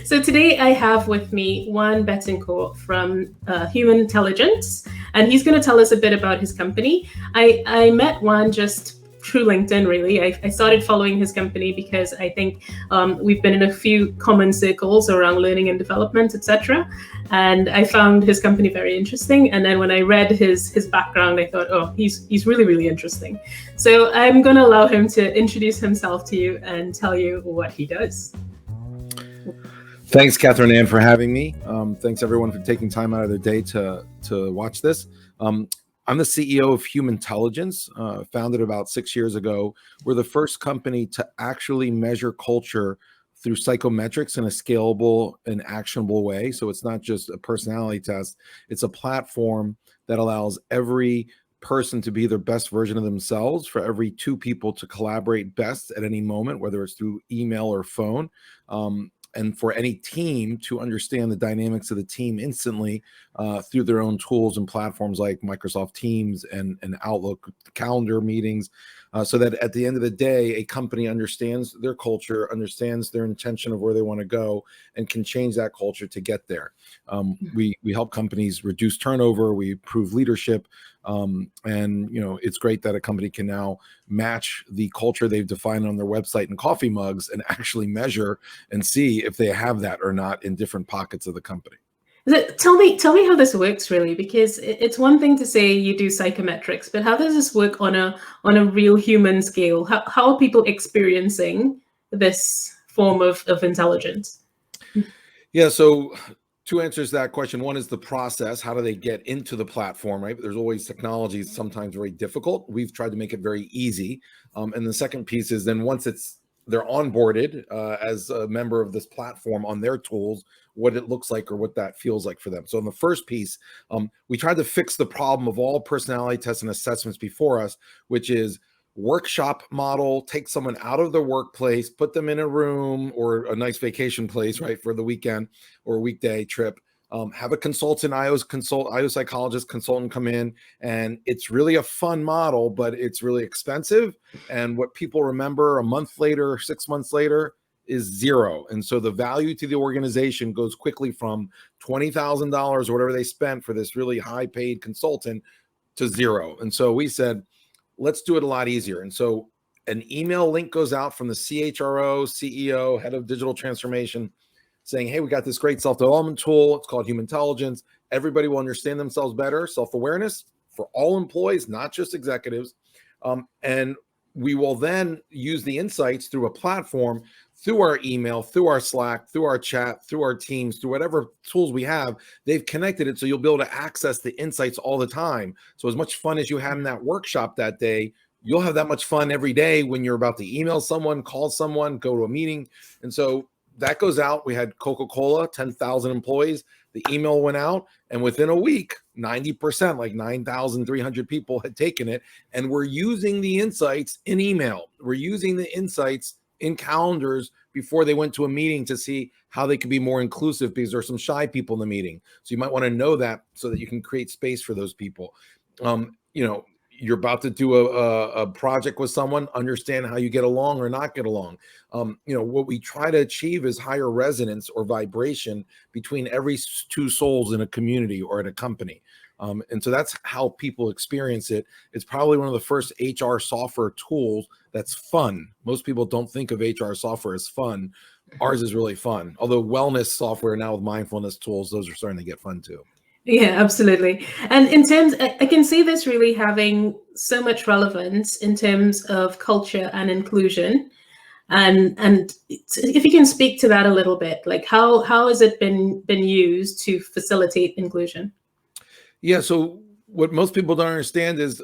So today I have with me Juan Betancourt from Humantelligence, and he's going to tell us a bit about his company. I met Juan just through LinkedIn, really. I started following his company because I think we've been in a few common circles around learning and development, etc. And I found his company very interesting. And then when I read his background, I thought, oh, he's really, really interesting. So I'm going to allow him to introduce himself to you and tell you what he does. Thanks, Catherine Ann, for having me. Thanks, everyone, for taking time out of their day to watch this. I'm the CEO of Humantelligence, founded about 6 years ago. We're the first company to actually measure culture through psychometrics in a scalable and actionable way. So it's not just a personality test. It's a platform that allows every person to be their best version of themselves, for every two people to collaborate best at any moment, whether it's through email or phone. And for any team to understand the dynamics of the team instantly through their own tools and platforms like Microsoft Teams and Outlook calendar meetings, so that at the end of the day, a company understands their culture, understands their intention of where they want to go, and can change that culture to get there. We help companies reduce turnover, we improve leadership, and it's great that a company can now match the culture they've defined on their website and coffee mugs and actually measure and see if they have that or not in different pockets of the company. Tell me how this works, really, because it's one thing to say you do psychometrics, but how does this work on a real human scale? How are people experiencing this form of intelligence? Yeah, so two answers to that question. One is the process. How do they get into the platform, right? There's always technology, sometimes very difficult. We've tried to make it very easy. And the second piece is then once they're onboarded as a member of this platform on their tools, what it looks like or what that feels like for them. So in the first piece, we tried to fix the problem of all personality tests and assessments before us, which is workshop model, take someone out of their workplace, put them in a room or a nice vacation place, right, for the weekend or a weekday trip. Have a consultant, IO psychologist consultant come in, and it's really a fun model, but it's really expensive. And what people remember a month later, 6 months later, is zero. And so the value to the organization goes quickly from $20,000 or whatever they spent for this really high paid consultant to zero. And so we said, let's do it a lot easier. And so an email link goes out from the CHRO, CEO, head of digital transformation, saying, hey, we got this great self-development tool. It's called Humantelligence. Everybody will understand themselves better. Self-awareness for all employees, not just executives. And we will then use the insights through a platform, through our email, through our Slack, through our chat, through our Teams, through whatever tools we have. They've connected it so you'll be able to access the insights all the time. So as much fun as you had in that workshop that day, you'll have that much fun every day when you're about to email someone, call someone, go to a meeting. And so that goes out. We had Coca-Cola, 10,000 employees. The email went out, and within a week, 90%, like 9,300 people had taken it. And we're using the insights in email. We're using the insights in calendars before they went to a meeting to see how they could be more inclusive, because there are some shy people in the meeting. So you might want to know that so that you can create space for those people. You're about to do a project with someone, understand how you get along or not get along. What we try to achieve is higher resonance or vibration between every two souls in a community or at a company. And so that's how people experience it. It's probably one of the first HR software tools that's fun. Most people don't think of HR software as fun. Ours is really fun. Although wellness software now with mindfulness tools, those are starting to get fun too. Yeah, absolutely. And in terms, I can see this really having so much relevance in terms of culture and inclusion. And if you can speak to that a little bit, like how has it been used to facilitate inclusion? Yeah, so what most people don't understand is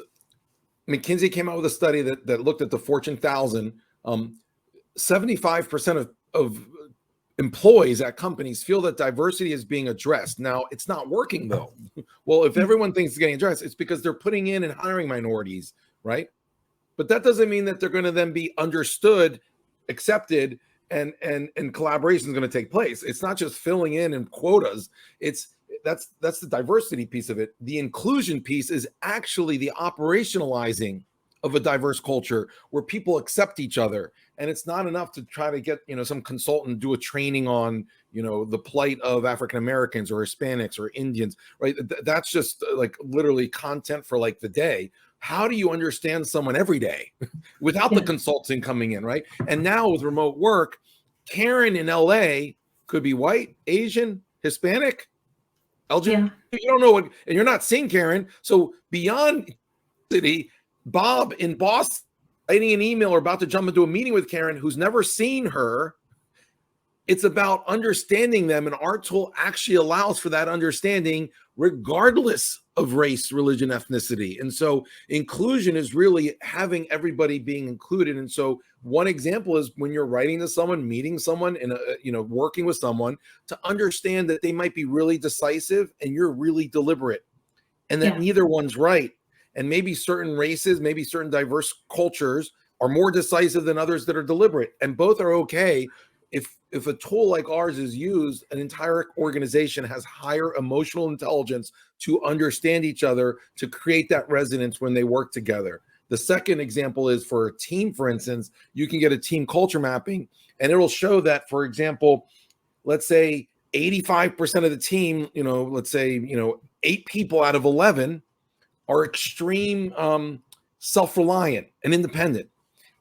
McKinsey came out with a study that looked at the Fortune 1000. 75% of employees at companies feel that diversity is being addressed. Now, it's not working though. Well, if everyone thinks it's getting addressed, it's because they're putting in and hiring minorities, right? But that doesn't mean that they're going to then be understood, accepted, and collaboration is going to take place. It's not just filling in quotas. That's the diversity piece of it. The inclusion piece is actually the operationalizing of a diverse culture where people accept each other. And it's not enough to try to get, some consultant do a training on, the plight of African Americans or Hispanics or Indians, right? That's just like literally content for like the day. How do you understand someone every day without the consulting coming in, right? And now with remote work, Karen in LA could be white, Asian, Hispanic, LGBT. You don't know what, and you're not seeing Karen. So beyond city, Bob in Boston writing an email or about to jump into a meeting with Karen who's never seen her. It's about understanding them, and our tool actually allows for that understanding regardless of race, religion, ethnicity. And so inclusion is really having everybody being included. And so one example is when you're writing to someone, meeting someone, and working with someone, to understand that they might be really decisive and you're really deliberate, and that neither one's right. And maybe certain races, maybe certain diverse cultures are more decisive than others that are deliberate, and both are okay. If a tool like ours is used, an entire organization has higher emotional intelligence to understand each other, to create that resonance when they work together. The second example is for a team, for instance, you can get a team culture mapping, and it'll show that, for example, let's say 85% of the team, let's say, 8 people out of 11 are extreme self-reliant and independent.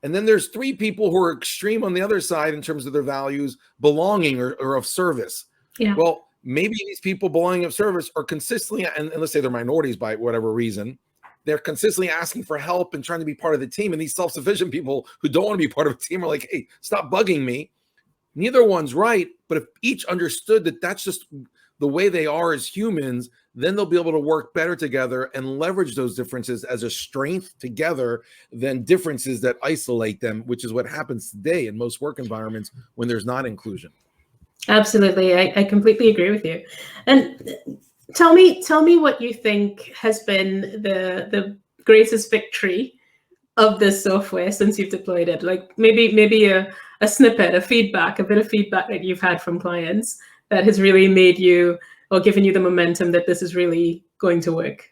And then there's 3 people who are extreme on the other side in terms of their values, belonging or of service. Yeah. Well, maybe these people belonging of service are consistently, and let's say they're minorities by whatever reason, they're consistently asking for help and trying to be part of the team. And these self-sufficient people who don't want to be part of a team are like, hey, stop bugging me. Neither one's right. But if each understood that that's just the way they are as humans, then they'll be able to work better together and leverage those differences as a strength together than differences that isolate them, which is what happens today in most work environments when there's not inclusion. Absolutely. I completely agree with you. And tell me what you think has been the greatest victory of this software since you've deployed it. Like maybe a snippet, a bit of feedback that you've had from clients that has really made you or given you the momentum that this is really going to work.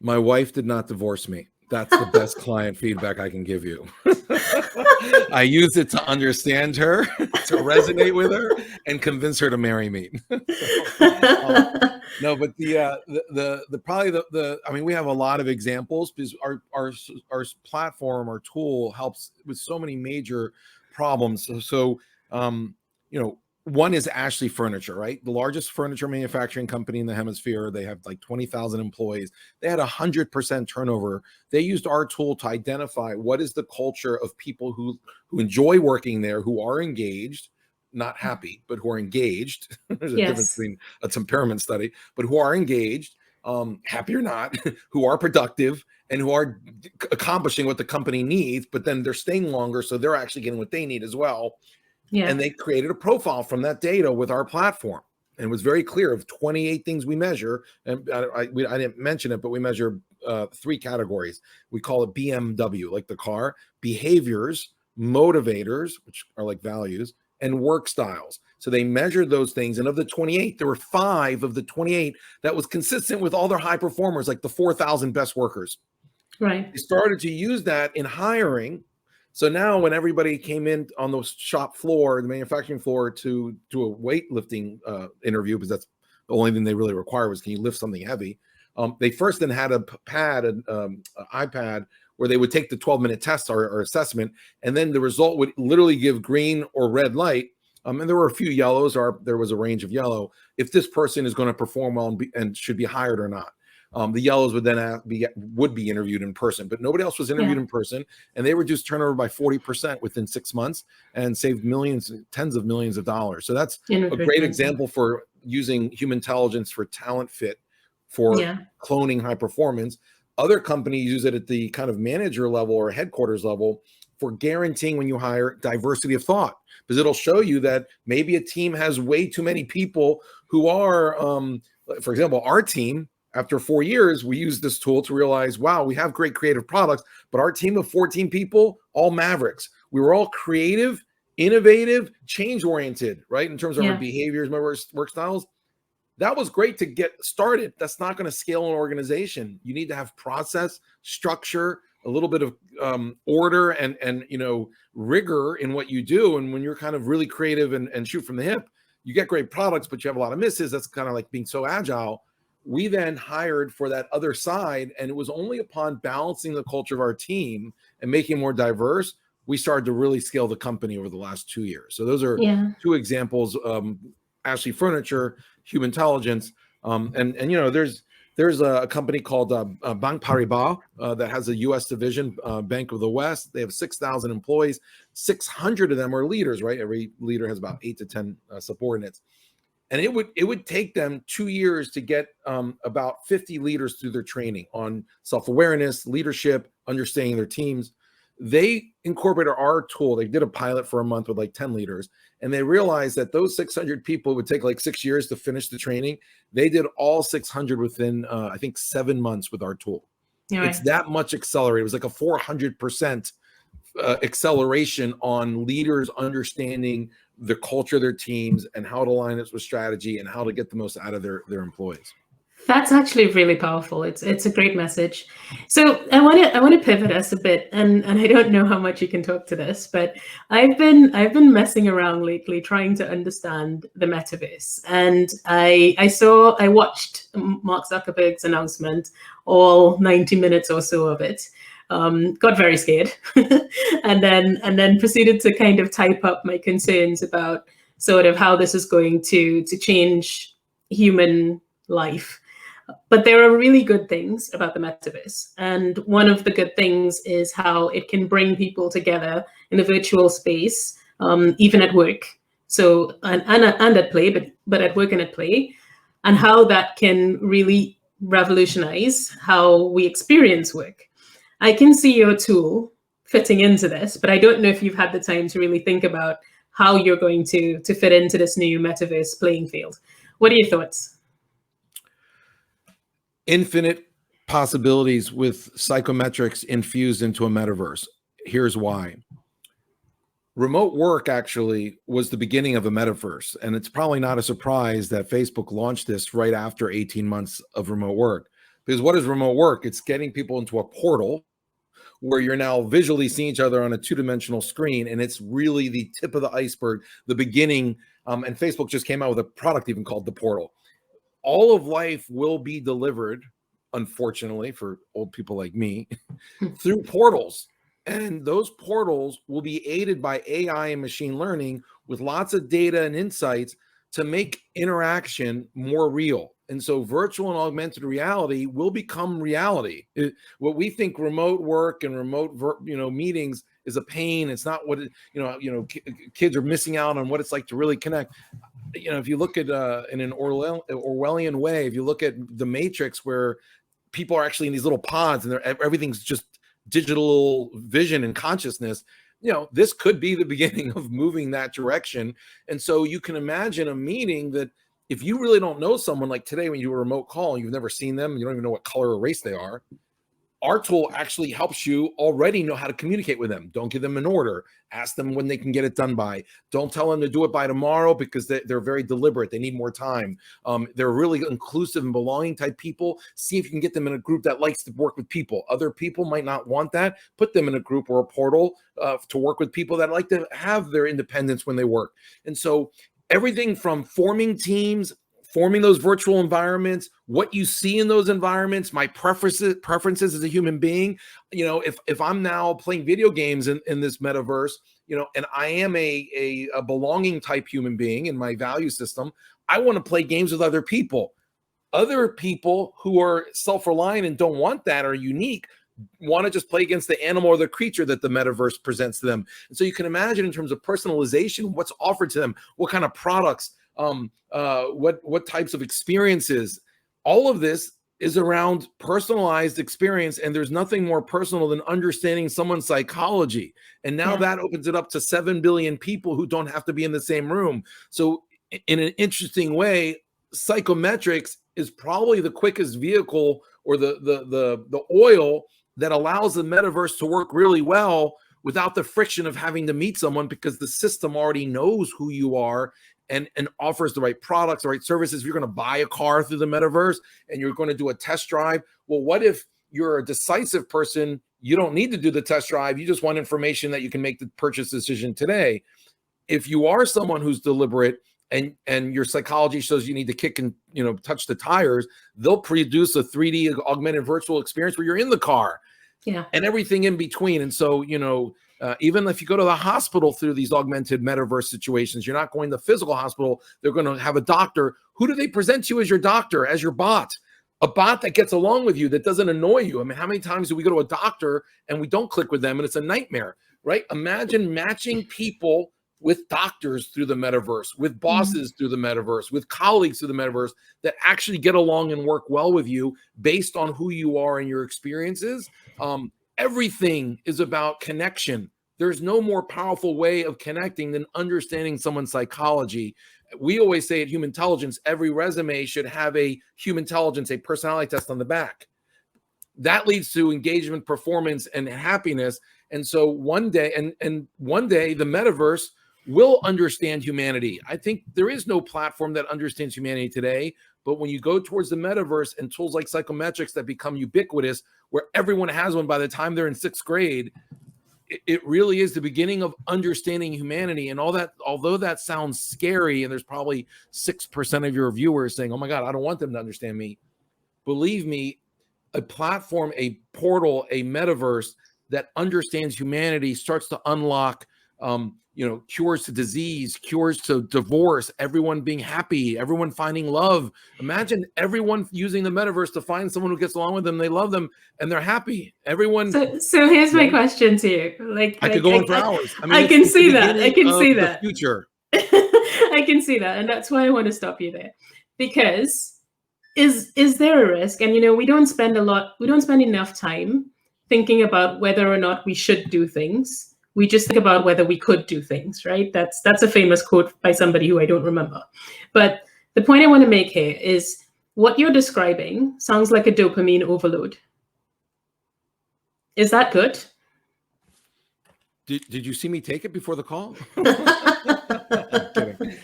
My wife did not divorce me. That's the best client feedback I can give you. I use it to understand her, to resonate with her, and convince her to marry me. No, but I mean, we have a lot of examples because our platform, our tool helps with so many major problems. So one is Ashley Furniture, right? The largest furniture manufacturing company in the hemisphere. They have like 20,000 employees. They had 100% turnover. They used our tool to identify what is the culture of people who enjoy working there, who are engaged, not happy, but who are engaged. There's a difference between a temperament study, but who are engaged, happy or not, who are productive, and who are accomplishing what the company needs, but then they're staying longer, so they're actually getting what they need as well. Yeah. And they created a profile from that data with our platform. And it was very clear of 28 things we measure. And I didn't mention it, but we measure 3 categories. We call it BMW, like the car, behaviors, motivators, which are like values, and work styles. So they measured those things. And of the 28, there were 5 of the 28 that was consistent with all their high performers, like the 4,000 best workers. Right. They started to use that in hiring. So now when everybody came in on the shop floor, the manufacturing floor, to do a weightlifting interview, because that's the only thing they really require was, can you lift something heavy? They first then had an iPad where they would take the 12-minute test or assessment, and then the result would literally give green or red light. And there were a few yellows, or there was a range of yellow, if this person is going to perform well and should be hired or not. The yellows would then be interviewed in person, but nobody else was interviewed in person, and they reduced turnover by 40% within 6 months and saved tens of millions of dollars. So that's a great example for using Humantelligence for talent fit for cloning high performance. Other companies use it at the kind of manager level or headquarters level for guaranteeing when you hire diversity of thought, because it'll show you that maybe a team has way too many people who are, for example, our team. After 4 years, we used this tool to realize, wow, we have great creative products, but our team of 14 people, all mavericks. We were all creative, innovative, change-oriented, right? In terms of our behaviors, my work styles. That was great to get started. That's not going to scale an organization. You need to have process, structure, a little bit of order and rigor in what you do. And when you're kind of really creative and shoot from the hip, you get great products, but you have a lot of misses. That's kind of like being so agile. We then hired for that other side, and it was only upon balancing the culture of our team and making it more diverse, we started to really scale the company over the last 2 years. So those are two examples. Ashley Furniture, Humantelligence, and there's a company called Banque Paribas that has a U.S. division, Bank of the West. They have 6,000 employees. 600 of them are leaders, right? Every leader has about 8 to 10 subordinates. And it would take them 2 years to get about 50 leaders through their training on self-awareness, leadership, understanding their teams. They incorporated our tool. They did a pilot for a month with like 10 leaders, and they realized that those 600 people would take like 6 years to finish the training. They did all 600 within, I think, 7 months with our tool. Right. It's that much accelerated. It was like a 400% acceleration on leaders understanding the culture of their teams and how to align it with strategy and how to get the most out of their employees. That's actually really powerful. It's a great message. So I want to pivot us a bit, and I don't know how much you can talk to this, but I've been messing around lately trying to understand the metaverse, and I watched Mark Zuckerberg's announcement, all 90 minutes or so of it. Got very scared, and then proceeded to kind of type up my concerns about sort of how this is going to change human life. But there are really good things about the metaverse. And one of the good things is how it can bring people together in a virtual space, even at work. So, and at play, but at work and at play, and how that can really revolutionize how we experience work. I can see your tool fitting into this, but I don't know if you've had the time to really think about how you're going to fit into this new metaverse playing field. What are your thoughts? Infinite possibilities with psychometrics infused into a metaverse. Here's why. Remote work actually was the beginning of a metaverse, and it's probably not a surprise that Facebook launched this right after 18 months of remote work. Because what is remote work? It's getting people into a portal where you're now visually seeing each other on a two-dimensional screen, and it's really the tip of the iceberg, the beginning. And Facebook just came out with a product even called the Portal. All of life will be delivered, unfortunately, for old people like me, through portals. And those portals will be aided by AI and machine learning with lots of data and insights to make interaction more real. And so virtual and augmented reality will become reality. What we think remote work and remote meetings is a pain. It's not what kids are missing out on what it's like to really connect. If you look at in an Orwellian way, if you look at the Matrix, where people are actually in these little pods and everything's just digital vision and consciousness, this could be the beginning of moving that direction. And so you can imagine a meeting that if you really don't know someone, like today when you do a remote call and you've never seen them, you don't even know what color or race they are, our tool actually helps you already know how to communicate with them. Don't give them an order. Ask them when they can get it done by. Don't tell them to do it by tomorrow because they're very deliberate. They need more time. They're really inclusive and belonging type people. See if you can get them in a group that likes to work with people. Other people might not want that. Put them in a group or a portal to work with people that like to have their independence when they work. And so everything from forming teams, forming those virtual environments, what you see in those environments, my preferences as a human being. If I'm now playing video games in this metaverse, and I am a belonging type human being in my value system, I want to play games with other people. Other people who are self-reliant and don't want that, are unique, want to just play against the animal or the creature that the metaverse presents to them. And so you can imagine in terms of personalization, what's offered to them, what kind of products, what types of experiences. All of this is around personalized experience, and there's nothing more personal than understanding someone's psychology. And now that opens it up to 7 billion people who don't have to be in the same room. So in an interesting way, psychometrics is probably the quickest vehicle or the oil that allows the metaverse to work really well without the friction of having to meet someone, because the system already knows who you are and offers the right products, the right services. If you're going to buy a car through the metaverse and you're going to do a test drive, well, what if you're a decisive person you don't need to do the test drive. You just want information that you can make the purchase decision today. If you are someone who's deliberate and your psychology shows you need to kick and, touch the tires, they'll produce a 3D augmented virtual experience where you're in the car. Yeah. And everything in between. And so, even if you go to the hospital through these augmented metaverse situations, you're not going to the physical hospital. They're going to have a doctor. Who do they present to you as your doctor, as your bot? A bot that gets along with you, that doesn't annoy you. I mean, how many times do we go to a doctor and we don't click with them and it's a nightmare, right? Imagine matching people with doctors through the metaverse, with bosses through the metaverse, with colleagues through the metaverse that actually get along and work well with you based on who you are and your experiences. Everything is about connection. There's no more powerful way of connecting than understanding someone's psychology. We always say at Humantelligence, every resume should have a Humantelligence, a personality test on the back. That leads to engagement, performance, and happiness. And so one day the metaverse will understand humanity. I think there is no platform that understands humanity today. But when you go towards the metaverse and tools like psychometrics that become ubiquitous, where everyone has one by the time they're in 6th grade, it really is the beginning of understanding humanity. And all that, although that sounds scary, and there's probably 6% of your viewers saying, oh my God, I don't want them to understand me. Believe me, a platform, a portal, a metaverse that understands humanity starts to unlock cures to disease, cures to divorce, everyone being happy, everyone finding love. Imagine everyone using the metaverse to find someone who gets along with them, they love them, and they're happy. Everyone. So here's my question to you. I could go on for hours. I mean, I can see that. I can see that. The future. I can see that, and that's why I want to stop you there, because is there a risk? And we don't spend enough time thinking about whether or not we should do things. We just think about whether we could do things, right? That's a famous quote by somebody who I don't remember. But the point I want to make here is what you're describing sounds like a dopamine overload. Is that good? Did you see me take it before the call? I'm kidding.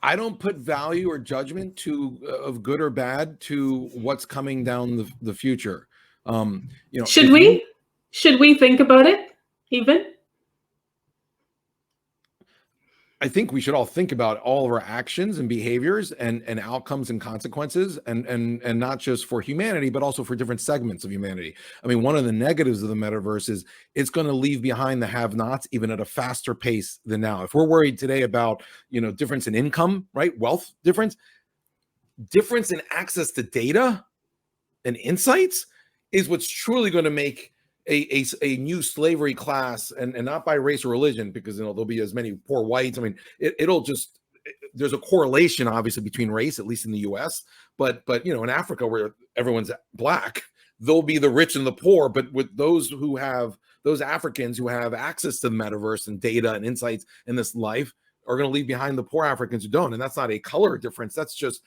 I don't put value or judgment of good or bad to what's coming down the future. Should we? Should we think about it even? I think we should all think about all of our actions and behaviors and outcomes and consequences and not just for humanity, but also for different segments of humanity. I mean, one of the negatives of the metaverse is it's going to leave behind the have-nots even at a faster pace than now. If we're worried today about, difference in income, right? Wealth difference in access to data and insights is what's truly going to make a new slavery class, and not by race or religion, because there'll be as many poor whites. I mean, there's a correlation obviously between race, at least in the US, but in Africa where everyone's black, there'll be the rich and the poor. But with those Africans who have access to the metaverse and data and insights in this life are going to leave behind the poor Africans who don't. And that's not a color difference. That's just,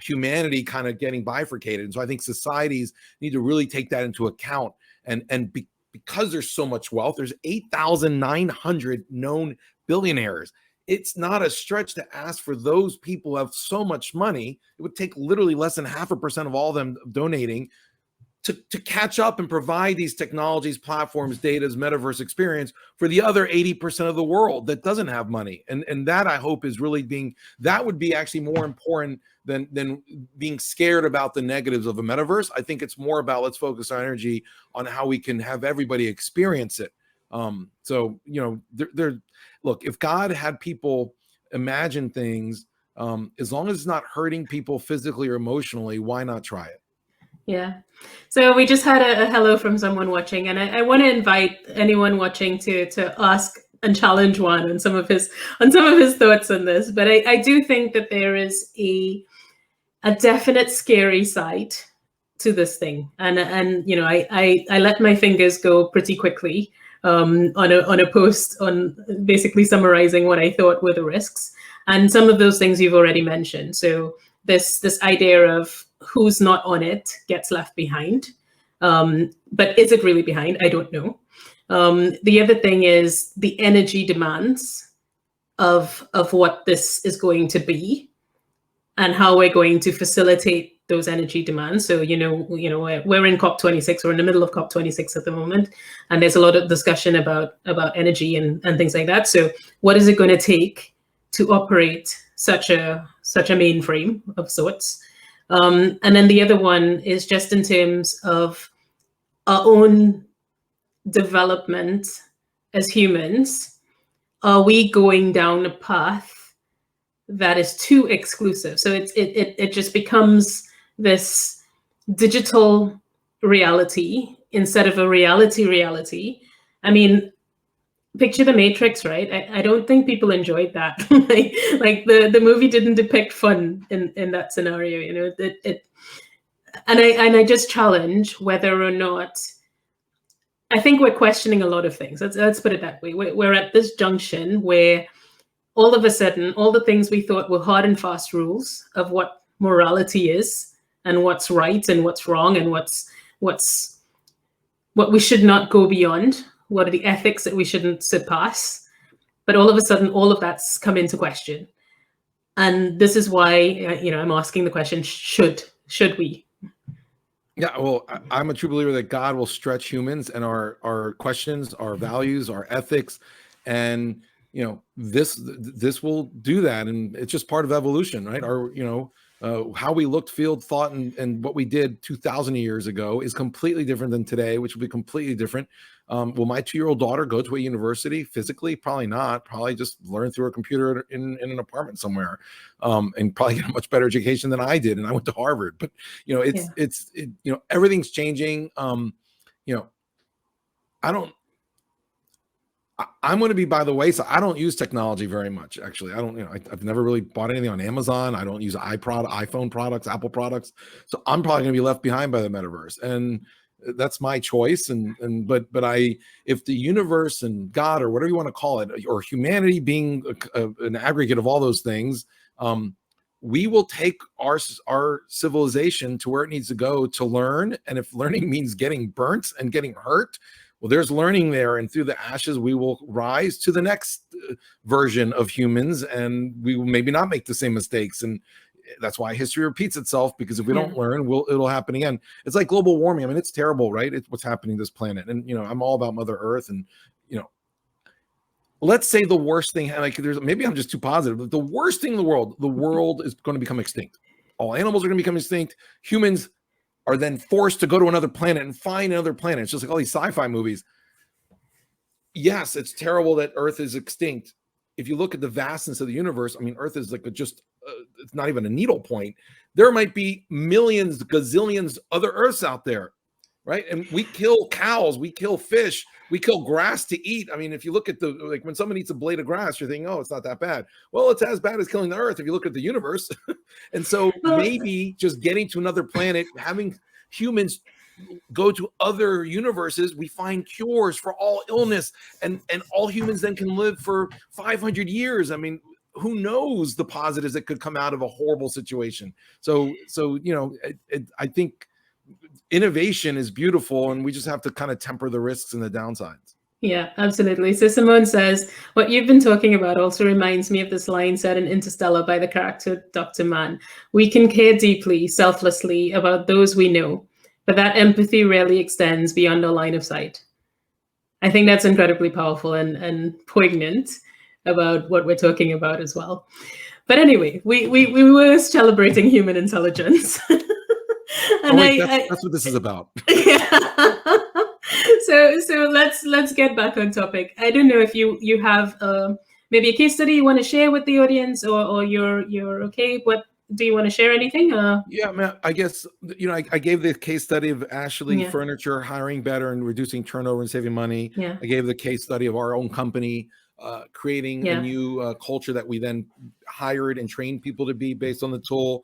humanity kind of getting bifurcated. And so I think societies need to really take that into account. Because there's so much wealth, there's 8,900 known billionaires. It's not a stretch to ask for those people who have so much money. It would take literally less than 0.5% of all of them donating to catch up and provide these technologies, platforms, data's metaverse experience for the other 80% of the world that doesn't have money. And that, I hope, is really that would be actually more important than being scared about the negatives of a metaverse. I think it's more about, let's focus our energy on how we can have everybody experience it. Look, if God had people imagine things, as long as it's not hurting people physically or emotionally, why not try it? Yeah. So we just had a hello from someone watching, and I want to invite anyone watching to ask and challenge Juan on some of his thoughts on this. But I do think that there is a definite scary side to this thing, and I let my fingers go pretty quickly on a post on basically summarizing what I thought were the risks, and some of those things you've already mentioned. So this idea of who's not on it gets left behind. But is it really behind? I don't know. The other thing is the energy demands of what this is going to be and how we're going to facilitate those energy demands. So we're in COP26. We're in the middle of COP26 at the moment, and there's a lot of discussion about energy and things like that. So what is it going to take to operate such a mainframe of sorts? And then the other one is just in terms of our own development as humans. Are we going down a path that is too exclusive? So it just becomes this digital reality instead of a reality. I mean, picture the Matrix, right? I don't think people enjoyed that. like the movie didn't depict fun in that scenario. And I just challenge whether or not. I think we're questioning a lot of things. Let's put it that way. We're at this junction where all of a sudden, all the things we thought were hard and fast rules of what morality is and what's right and what's wrong and what we should not go beyond, what are the ethics that we shouldn't surpass. But all of a sudden, all of that's come into question. And this is why, I'm asking the question, should we? Yeah, well, I'm a true believer that God will stretch humans and our questions, our values, our ethics, and this will do that, and it's just part of evolution, right? How we looked, feel, thought, and what we did 2,000 years ago is completely different than today, which will be completely different. Will my 2-year-old daughter go to a university physically? Probably not. Probably just learn through a computer in an apartment somewhere, and probably get a much better education than I did. And I went to Harvard. But everything's changing. I'm going to be by the way. So I don't use technology very much. Actually, I don't. I've never really bought anything on Amazon. I don't use iPhone products, Apple products. So I'm probably going to be left behind by the metaverse, and that's my choice. But if the universe and God, or whatever you want to call it, or humanity being an aggregate of all those things, we will take our civilization to where it needs to go to learn. And if learning means getting burnt and getting hurt, well, there's learning there, and through the ashes, we will rise to the next version of humans, and we will maybe not make the same mistakes. And that's why history repeats itself, because if we don't learn, it'll happen again. It's like global warming. I mean, it's terrible, right? It's what's happening to this planet. And, I'm all about Mother Earth, and, let's say the worst thing, maybe I'm just too positive, but the worst thing in the world is going to become extinct. All animals are going to become extinct. Humans are then forced to go to another planet and find another planet. It's just like all these sci-fi movies. Yes, it's terrible that Earth is extinct. If you look at the vastness of the universe, I mean, Earth is like it's not even a needle point. There might be millions, gazillions other Earths out there, right? And we kill cows, we kill fish, we kill grass to eat. I mean, if you look at when someone eats a blade of grass, you're thinking, oh, it's not that bad. Well, it's as bad as killing the Earth if you look at the universe. And so maybe just getting to another planet, having humans go to other universes, we find cures for all illness, and all humans then can live for 500 years. I mean, who knows the positives that could come out of a horrible situation. So I think innovation is beautiful, and we just have to kind of temper the risks and the downsides. Yeah, absolutely. So Simone says, what you've been talking about also reminds me of this line said in Interstellar by the character Dr. Mann. We can care deeply, selflessly about those we know, but that empathy rarely extends beyond our line of sight. I think that's incredibly powerful and poignant about what we're talking about as well. But anyway, we were celebrating human intelligence. That's what this is about. Yeah. So let's get back on topic. I don't know if you have maybe a case study you want to share with the audience, or you're okay. What do you want to share? Anything? Yeah, man. I guess I gave the case study of Ashley Furniture hiring better and reducing turnover and saving money. Yeah. I gave the case study of our own company creating a new culture that we then hired and trained people to be based on the tool.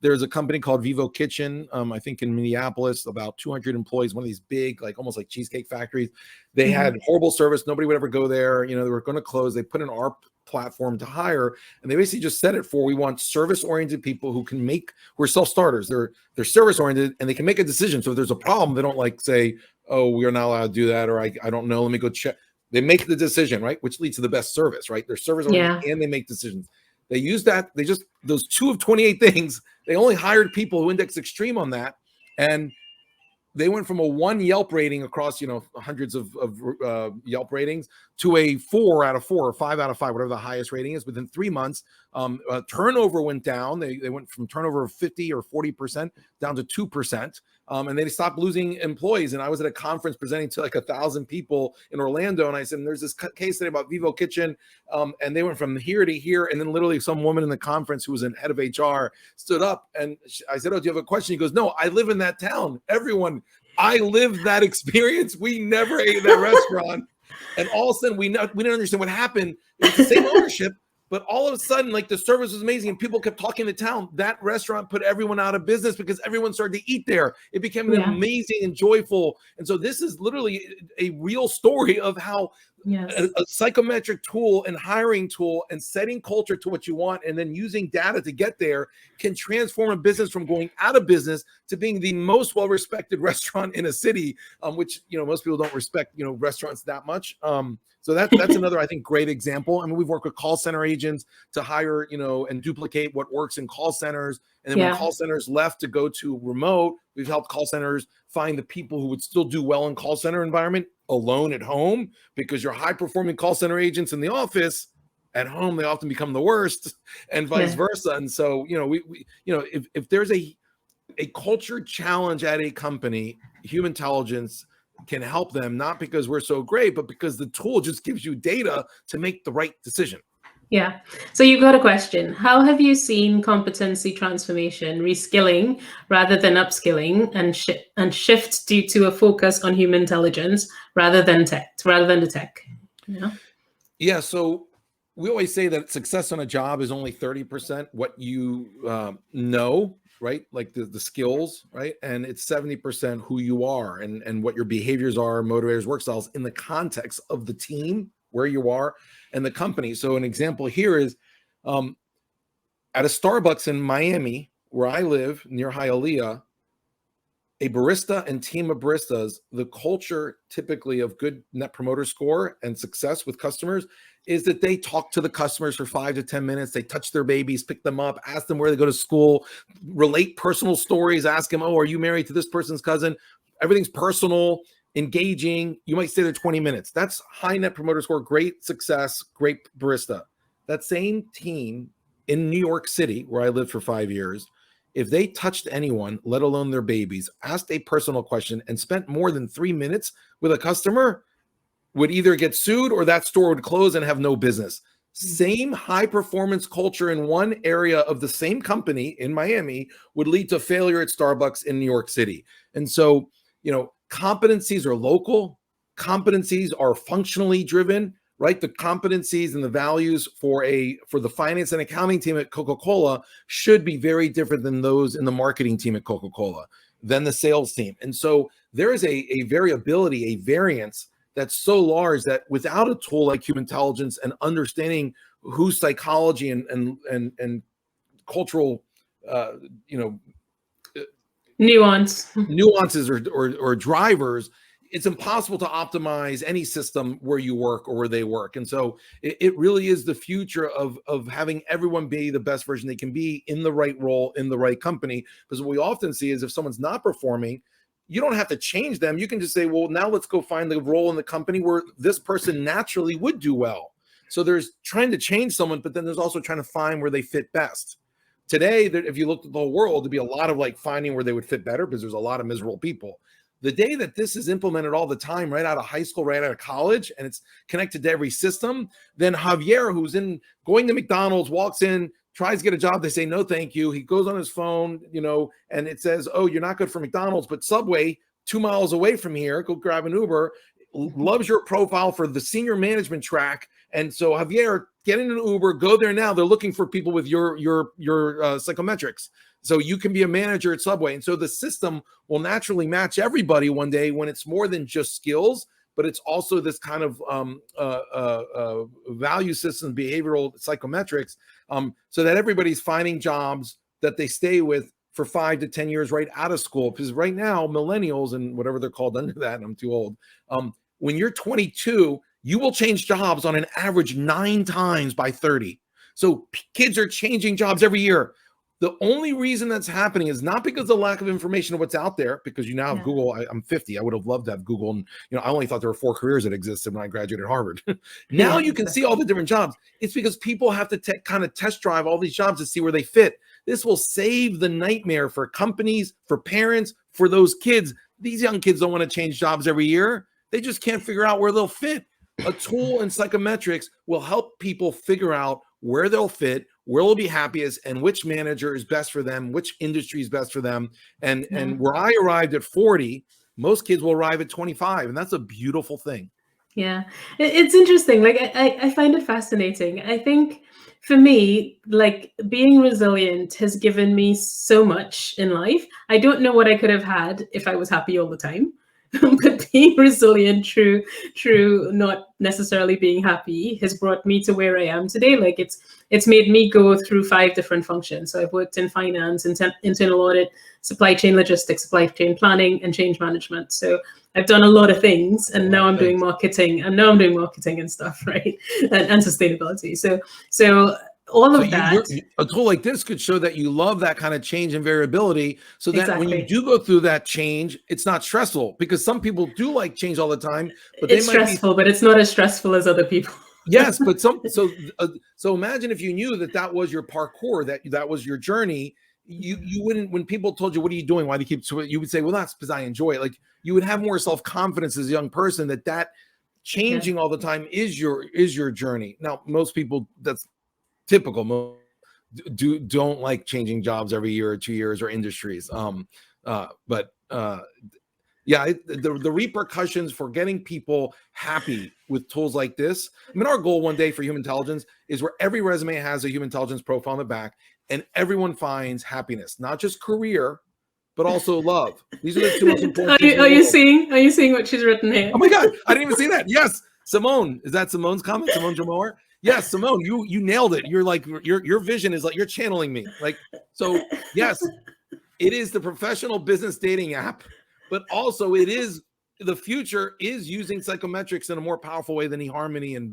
There's a company called Vivo Kitchen, I think in Minneapolis, about 200 employees, one of these big, almost like cheesecake factories. They had horrible service. Nobody would ever go there. They were going to close. They put in our platform to hire, and they basically just set it for, we want service-oriented people who are self-starters. They're service-oriented, and they can make a decision. So if there's a problem, they don't say, oh, we're not allowed to do that, or I don't know, let me go check. They make the decision, right? Which leads to the best service, right? They're service-oriented and they make decisions. They used that. They just, those 2 of 28 things, they only hired people who indexed extreme on that. And they went from a 1 Yelp rating across, hundreds of Yelp ratings to a 4 out of 4 or 5 out of 5, whatever the highest rating is. Within 3 months, turnover went down. They went from turnover of 50 or 40% down to 2%. And they stopped losing employees. And I was at a conference presenting to like 1,000 people in Orlando. And I said, there's this case study about Vivo Kitchen. And they went from here to here. And then literally some woman in the conference who was an head of HR stood up. And I said, oh, do you have a question? He goes, no, I live in that town. I lived that experience. We never ate that restaurant. And all of a sudden, we didn't understand what happened. It's the same ownership, but all of a sudden, like the service was amazing and people kept talking to town. That restaurant put everyone out of business because everyone started to eat there. It became an amazing and joyful. And so this is literally a real story of how a psychometric tool and hiring tool and setting culture to what you want and then using data to get there can transform a business from going out of business to being the most well-respected restaurant in a city, which, most people don't respect, restaurants that much. So that's another, I think, great example. I mean, we've worked with call center agents to hire, and duplicate what works in call centers. And then when call centers left to go to remote, we've helped call centers find the people who would still do well in call center environment alone at home, because your high performing call center agents in the office at home, they often become the worst, and vice versa. And so, if there's a culture challenge at a company, Humantelligence can help them, not because we're so great, but because the tool just gives you data to make the right decision. Yeah. So you got a question. How have you seen competency transformation, reskilling rather than upskilling, and shift due to a focus on human intelligence rather than the tech? Yeah. So we always say that success on a job is only 30% what you know, right? Like the skills, right? And it's 70% who you are and what your behaviors are, motivators, work styles in the context of the team, where you are, and the company. So an example here is at a Starbucks in Miami, where I live near Hialeah, a barista and team of baristas, the culture typically of good net promoter score and success with customers is that they talk to the customers for 5 to 10 minutes. They touch their babies, pick them up, ask them where they go to school, relate personal stories, ask them, oh, are you married to this person's cousin? Everything's personal, engaging. You might stay there 20 minutes. That's high net promoter score, great success, great barista. That same team in New York City, where I lived for 5 years, if they touched anyone, let alone their babies, asked a personal question and spent more than 3 minutes with a customer, would either get sued or that store would close and have no business. Same high performance culture in one area of the same company in Miami would lead to failure at Starbucks in New York City. And so, competencies are local, competencies are functionally driven, right? The competencies and the values for the finance and accounting team at Coca-Cola should be very different than those in the marketing team at Coca-Cola, than the sales team. And so there is a variability, a variance that's so large that without a tool like Humantelligence and understanding whose psychology and cultural, nuances or drivers, it's impossible to optimize any system where you work or where they work. And so it really is the future of having everyone be the best version they can be in the right role, in the right company. Because what we often see is if someone's not performing, you don't have to change them. You can just say, well, now let's go find the role in the company where this person naturally would do well. So there's trying to change someone, but then there's also trying to find where they fit best. Today, if you looked at the whole world, there'd be a lot of like finding where they would fit better because there's a lot of miserable people. The day that this is implemented all the time, right out of high school, right out of college, and it's connected to every system, then Javier, who's going to McDonald's, walks in, tries to get a job. They say, no, thank you. He goes on his phone, and it says, oh, you're not good for McDonald's, but Subway, 2 miles away from here, go grab an Uber, loves your profile for the senior management track. And so Javier, get in an Uber, go there now. They're looking for people with your psychometrics. So you can be a manager at Subway. And so the system will naturally match everybody one day when it's more than just skills, but it's also this kind of value system, behavioral psychometrics, so that everybody's finding jobs that they stay with for 5 to 10 years right out of school. Because right now, millennials and whatever they're called under that, and I'm too old, when you're 22, you will change jobs on an average 9 times by 30. So kids are changing jobs every year. The only reason that's happening is not because of lack of information of what's out there, because you now have Google. I'm 50. I would have loved to have Google. And, I only thought there were 4 careers that existed when I graduated Harvard. Now you can see all the different jobs. It's because people have to kind of test drive all these jobs to see where they fit. This will save the nightmare for companies, for parents, for those kids. These young kids don't want to change jobs every year. They just can't figure out where they'll fit. A tool in psychometrics will help people figure out where they'll fit, where they'll be happiest, and which manager is best for them, which industry is best for them. And where I arrived at 40, most kids will arrive at 25, and that's a beautiful thing. Yeah, it's interesting. Like I find it fascinating. I think for me, like being resilient has given me so much in life. I don't know what I could have had if I was happy all the time. But being resilient, true, not necessarily being happy, has brought me to where I am today. Like it's made me go through 5 different functions. So I've worked in finance, internal audit, supply chain logistics, supply chain planning, and change management. So I've done a lot of things, and now I'm doing marketing, and stuff, right? And sustainability. So all of that. A tool like this could show that you love that kind of change and variability, so that when you do go through that change, it's not stressful, because some people do like change all the time, but it's stressful, but it's not as stressful as other people. Yes, but so imagine if you knew that was your parkour, that was your journey. You wouldn't, when people told you, what are you doing, why do you keep, you would say, well, that's because I enjoy it. Like, you would have more self-confidence as a young person that changing all the time is your journey. Now, most people, that's typical, don't like changing jobs every year or 2 years or industries. The repercussions for getting people happy with tools like this. I mean, our goal one day for Humantelligence is where every resume has a Humantelligence profile on the back, and everyone finds happiness, not just career, but also love. These are the 2 most important things. Are you seeing what she's written here? Oh my God, I didn't even see that. Yes, Simone. Is that Simone's comment? Simone Jamour? Yes, Simone, you nailed it. You're like, your vision is like, you're channeling me. Like, so yes, it is the professional business dating app, but also the future is using psychometrics in a more powerful way than eHarmony and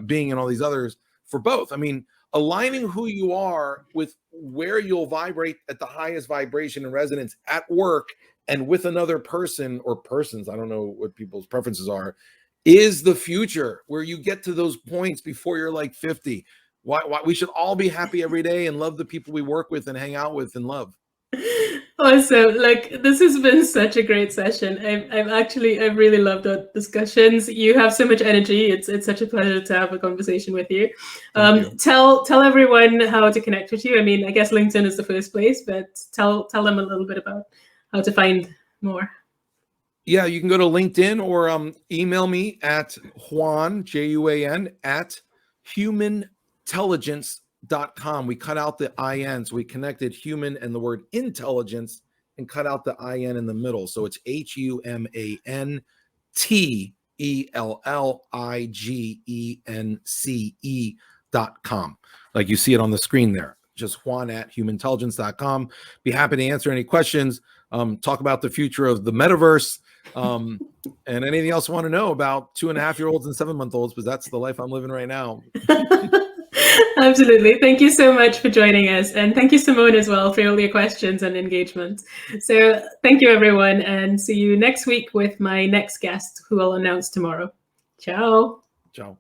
Bing and all these others for both. I mean, aligning who you are with where you'll vibrate at the highest vibration and resonance at work and with another person or persons, I don't know what people's preferences are, is the future, where you get to those points before you're like 50. Why we should all be happy every day and love the people we work with and hang out with and love. Awesome. Like, this has been such a great session. I've really loved our discussions. You have so much energy. It's such a pleasure to have a conversation with you. Tell everyone how to connect with you. I mean, I guess LinkedIn is the first place, but tell them a little bit about how to find more. Yeah, you can go to LinkedIn or email me at Juan, Juan, at Humantelligence.com. We cut out the IN, so we connected human and the word intelligence and cut out the IN in the middle. So it's HumanTelligence.com. Like you see it on the screen there. Just Juan at Humantelligence.com. Be happy to answer any questions. Talk about the future of the metaverse, and anything else you want to know about 2.5-year-olds and 7-month-olds, because that's the life I'm living right now. Absolutely. Thank you so much for joining us. And thank you, Simone, as well, for all your questions and engagement. So thank you, everyone, and see you next week with my next guest, who I'll announce tomorrow. Ciao. Ciao.